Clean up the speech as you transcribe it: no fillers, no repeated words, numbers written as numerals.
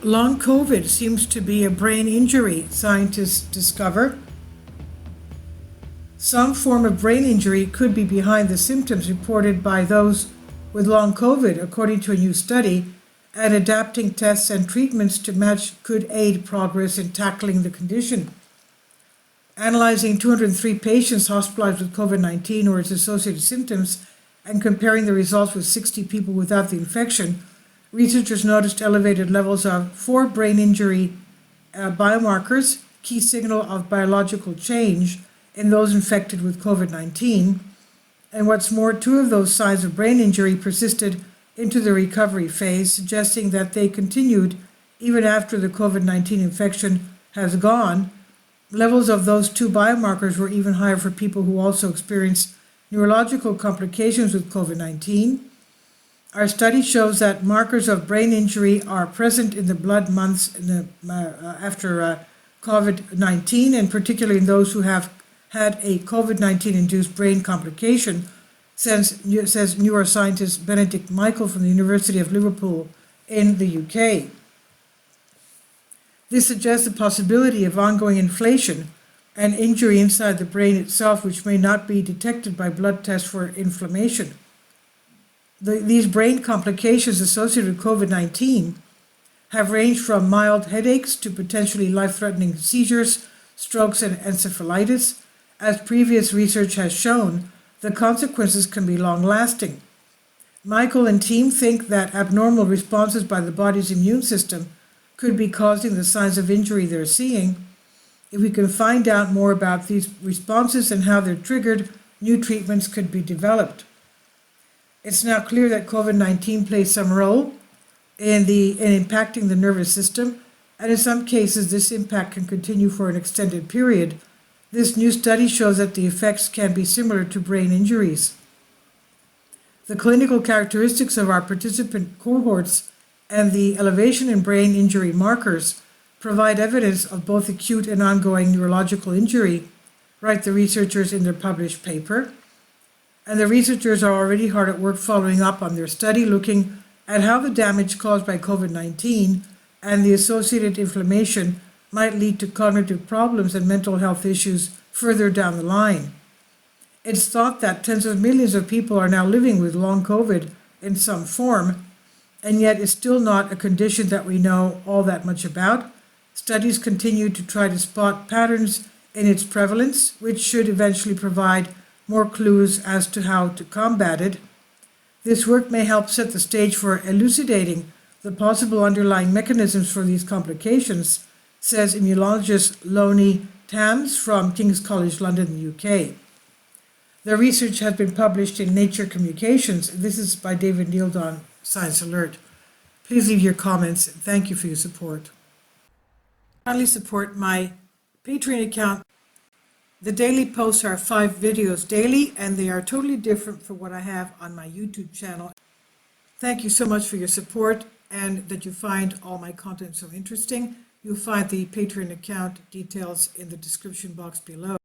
Long COVID seems to be a brain injury, scientists discover. Some form of brain injury could be behind the symptoms reported by those with long COVID, according to a new study, and adapting tests and treatments to match could aid progress in tackling the condition. Analyzing 203 patients hospitalized with COVID-19 or its associated symptoms and comparing the results with 60 people without the infection, researchers noticed elevated levels of 4 brain injury biomarkers, key signal of biological change in those infected with COVID-19. And what's more, 2 of those signs of brain injury persisted into the recovery phase, suggesting that they continued even after the COVID-19 infection has gone. Levels of those 2 biomarkers were even higher for people who also experienced neurological complications with COVID-19. Our study shows that markers of brain injury are present in the blood months after COVID-19, and particularly in those who have had a COVID-19 induced brain complication, says neuroscientist Benedict Michael from the University of Liverpool in the UK. This suggests the possibility of ongoing inflammation and injury inside the brain itself, which may not be detected by blood tests for inflammation. These brain complications associated with COVID-19 have ranged from mild headaches to potentially life-threatening seizures, strokes, and encephalitis. As previous research has shown, the consequences can be long-lasting. Michael and team think that abnormal responses by the body's immune system could be causing the signs of injury they're seeing. If we can find out more about these responses and how they're triggered, new treatments could be developed. It's now clear that COVID-19 plays some role in impacting the nervous system, and in some cases this impact can continue for an extended period. This new study shows that the effects can be similar to brain injuries. The clinical characteristics of our participant cohorts and the elevation in brain injury markers provide evidence of both acute and ongoing neurological injury, write the researchers in their published paper. And the researchers are already hard at work following up on their study, looking at how the damage caused by COVID-19 and the associated inflammation might lead to cognitive problems and mental health issues further down the line. It's thought that tens of millions of people are now living with long COVID in some form, and yet it's still not a condition that we know all that much about. Studies continue to try to spot patterns in its prevalence, which should eventually provide more clues as to how to combat it. This work may help set the stage for elucidating the possible underlying mechanisms for these complications, says immunologist Loni Tams from King's College London, UK. Their research has been published in Nature Communications. This is by David Neild on Science Alert. Please leave your comments. Thank you for your support. Kindly support my Patreon account. The daily posts are 5 videos daily, and they are totally different from what I have on my YouTube channel. Thank you so much for your support and that you find all my content so interesting. You'll find the Patreon account details in the description box below.